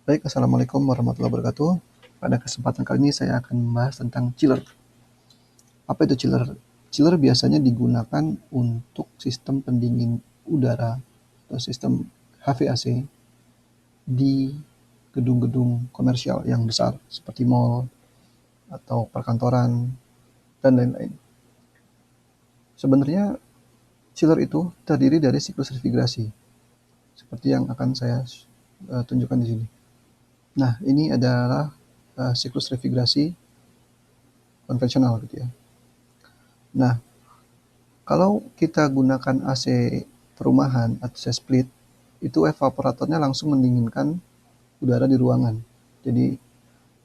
Baik, Assalamualaikum warahmatullahi wabarakatuh. Pada kesempatan kali ini saya akan membahas tentang chiller. Apa itu chiller? Chiller biasanya digunakan untuk sistem pendingin udara atau sistem HVAC di gedung-gedung komersial yang besar seperti mall atau perkantoran dan lain-lain. Sebenarnya chiller itu terdiri dari siklus refrigerasi seperti yang akan saya tunjukkan di sini. Nah, ini adalah siklus refrigerasi konvensional gitu ya. Nah, kalau kita gunakan AC perumahan atau AC split, itu evaporatornya langsung mendinginkan udara di ruangan. Jadi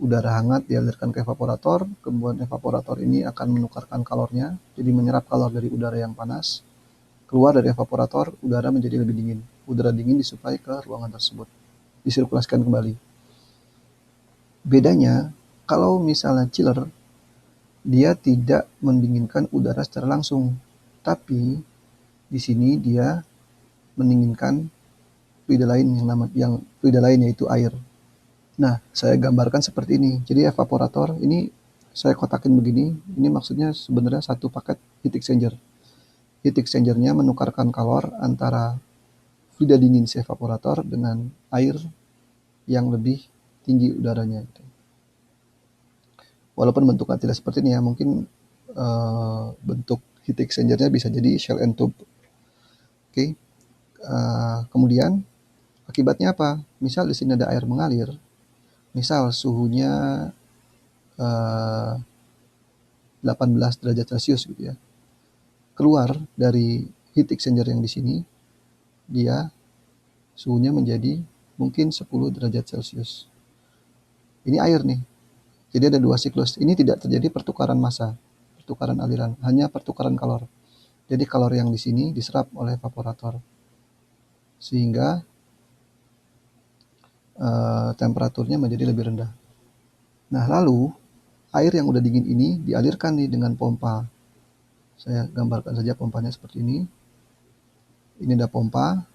udara hangat dialirkan ke evaporator, kemudian evaporator ini akan menukarkan kalornya, jadi menyerap kalor dari udara yang panas, keluar dari evaporator, udara menjadi lebih dingin. Udara dingin disuplai ke ruangan tersebut, disirkulasikan kembali. Bedanya, kalau misalnya chiller, dia tidak mendinginkan udara secara langsung, tapi di sini dia mendinginkan fluida lain yang fluida lain yaitu air. Nah, saya gambarkan seperti ini. Jadi evaporator ini saya kotakin begini. Ini maksudnya sebenarnya satu paket heat exchanger. Heat exchanger-nya menukarkan kalor antara fluida dingin si evaporator dengan air yang lebih tinggi udaranya. Walaupun bentuknya tidak seperti ini ya, mungkin bentuk heat exchanger-nya bisa jadi shell and tube. Oke. Kemudian akibatnya apa? Misal di sini ada air mengalir, misal suhunya 18 derajat Celcius gitu ya. Keluar dari heat exchanger yang di sini, dia suhunya menjadi mungkin 10 derajat Celcius. Ini air nih. Jadi ada dua siklus. Ini tidak terjadi pertukaran massa, pertukaran aliran, hanya pertukaran kalor. Jadi kalor yang di sini diserap oleh evaporator. Sehingga temperaturnya menjadi lebih rendah. Nah, lalu air yang udah dingin ini dialirkan nih dengan pompa. Saya gambarkan saja pompanya seperti ini. Ini ada pompa,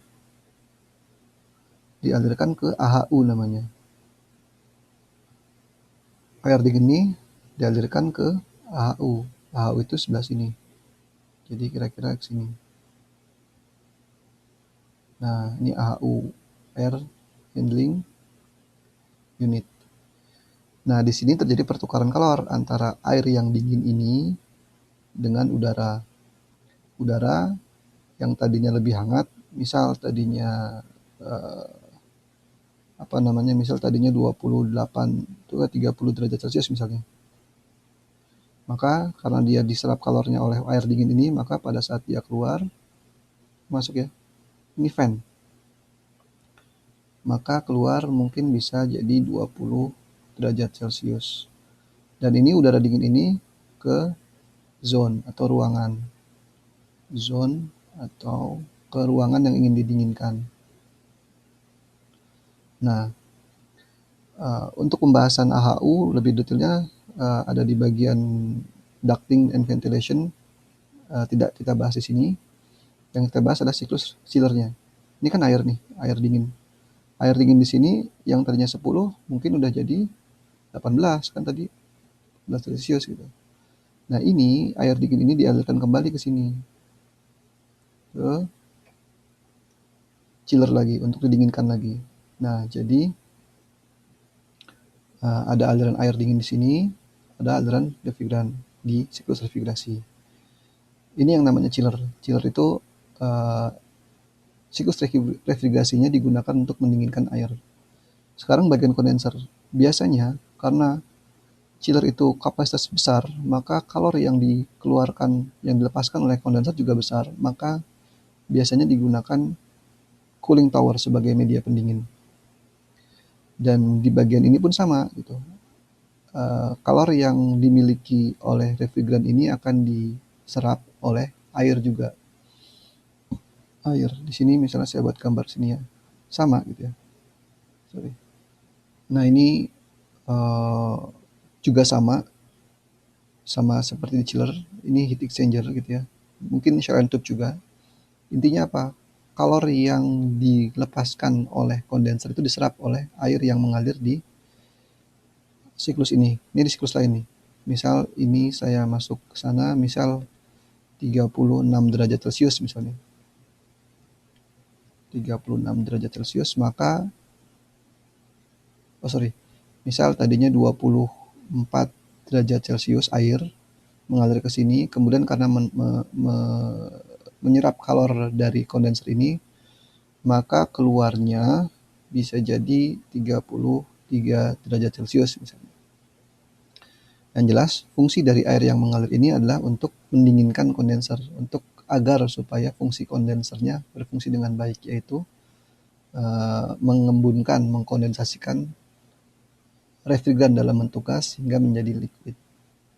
dialirkan ke AHU namanya. Air dingin ini dialirkan ke AHU. AHU itu sebelah sini. Jadi kira-kira ke sini. Nah, ini AHU, Air Handling Unit. Nah, di sini terjadi pertukaran kalor antara air yang dingin ini dengan udara. Udara yang tadinya lebih hangat, misal tadinya misal tadinya 28 30 derajat Celcius misalnya. Maka karena dia diserap kalornya oleh air dingin ini, maka pada saat dia keluar, masuk ya, ini fan. Maka keluar mungkin bisa jadi 20 derajat Celcius. Dan ini udara dingin ini ke zone atau ruangan. Zone atau ke ruangan yang ingin didinginkan. Nah, untuk pembahasan AHU lebih detailnya ada di bagian ducting and ventilation. Tidak kita bahas di sini. Yang kita bahas adalah siklus chillernya. Ini kan air nih, air dingin. Air dingin di sini yang tadinya 10 mungkin udah jadi 18 kan tadi 18 Celcius gitu. Nah, ini air dingin ini dialirkan kembali ke sini. Ke chiller lagi untuk didinginkan lagi. Nah, jadi ada aliran air dingin di sini, ada aliran refrigeran di siklus refrigerasi. Ini yang namanya chiller. Chiller itu siklus refrigerasinya digunakan untuk mendinginkan air. Sekarang bagian kondenser. Biasanya karena chiller itu kapasitas besar, maka kalor yang dikeluarkan, yang dilepaskan oleh kondenser juga besar. Maka biasanya digunakan cooling tower sebagai media pendingin. Dan di bagian ini pun sama gitu. Kalor yang dimiliki oleh refrigeran ini akan diserap oleh air juga. Air di sini misalnya saya buat gambar sini ya, sama gitu ya. Sorry. Nah, ini juga sama seperti di chiller. Ini heat exchanger gitu ya. Mungkin shell and tube juga. Intinya apa? kalor yang dilepaskan oleh kondenser itu diserap oleh air yang mengalir di siklus ini. Ini di siklus lain nih. Misal ini saya masuk ke sana, misal 36 derajat Celcius misalnya. 36 derajat Celcius, maka misal tadinya 24 derajat Celcius air mengalir ke sini, kemudian karena menyerap kalor dari kondenser ini, maka keluarnya bisa jadi 33 derajat Celcius misalnya. Yang jelas, fungsi dari air yang mengalir ini adalah untuk mendinginkan kondenser, untuk agar supaya fungsi kondensernya berfungsi dengan baik, yaitu mengembunkan, mengkondensasikan refrigeran dalam bentuk gas hingga menjadi liquid.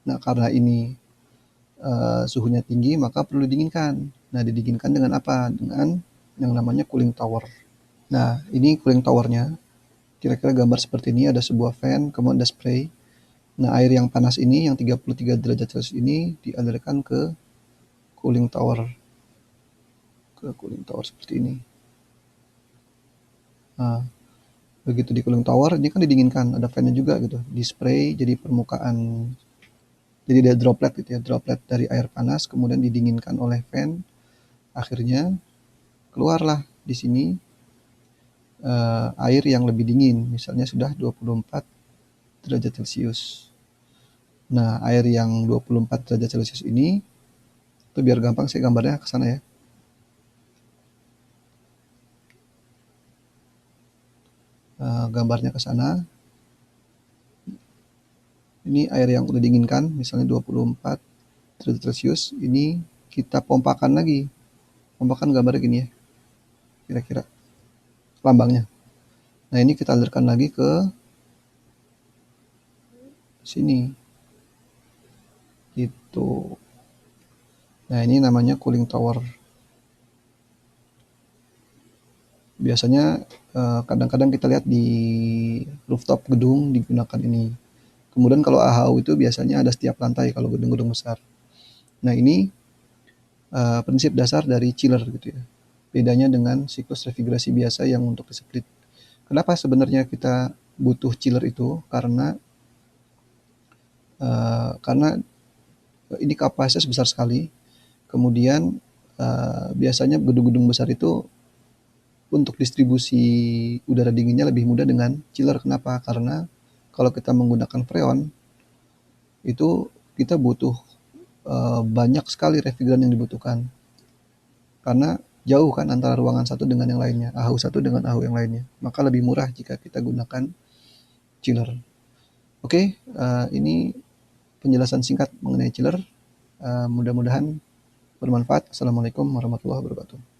Nah, karena ini suhunya tinggi, maka perlu didinginkan. Nah, didinginkan dengan apa? Dengan yang namanya cooling tower. Nah, ini cooling towernya. Kira-kira gambar seperti ini, ada sebuah fan, kemudian ada spray. Nah, air yang panas ini, yang 33 derajat Celcius ini, dialirkan ke cooling tower. Ke cooling tower seperti ini. Nah, begitu di cooling tower, ini kan didinginkan, ada fan-nya juga gitu. Di spray jadi permukaan, jadi ada droplet gitu ya, droplet dari air panas, kemudian didinginkan oleh fan. Akhirnya keluarlah di sini air yang lebih dingin, misalnya sudah 24 derajat Celcius. Nah, air yang 24 derajat Celcius ini, itu biar gampang saya gambarnya ke sana ya. Gambarnya ke sana. Ini air yang udah dinginkan, misalnya 24 derajat Celcius, ini kita pompakan lagi. Pompakan gambarnya gini ya, kira-kira lambangnya. Nah, ini kita alirkan lagi ke sini. Gitu. Nah, ini namanya cooling tower. Biasanya kadang-kadang kita lihat di rooftop gedung digunakan ini. Kemudian kalau AHU itu biasanya ada setiap lantai kalau gedung-gedung besar. Nah, ini prinsip dasar dari chiller gitu ya. Bedanya dengan siklus refrigerasi biasa yang untuk split. Kenapa sebenarnya kita butuh chiller itu? Karena ini kapasitas besar sekali. Kemudian biasanya gedung-gedung besar itu untuk distribusi udara dinginnya lebih mudah dengan chiller. Kenapa? Karena kalau kita menggunakan freon, itu kita butuh banyak sekali refrigeran yang dibutuhkan. Karena jauh kan antara ruangan satu dengan yang lainnya, AHU satu dengan AHU yang lainnya. Maka lebih murah jika kita gunakan chiller. Oke, ini penjelasan singkat mengenai chiller. Mudah-mudahan bermanfaat. Assalamualaikum warahmatullahi wabarakatuh.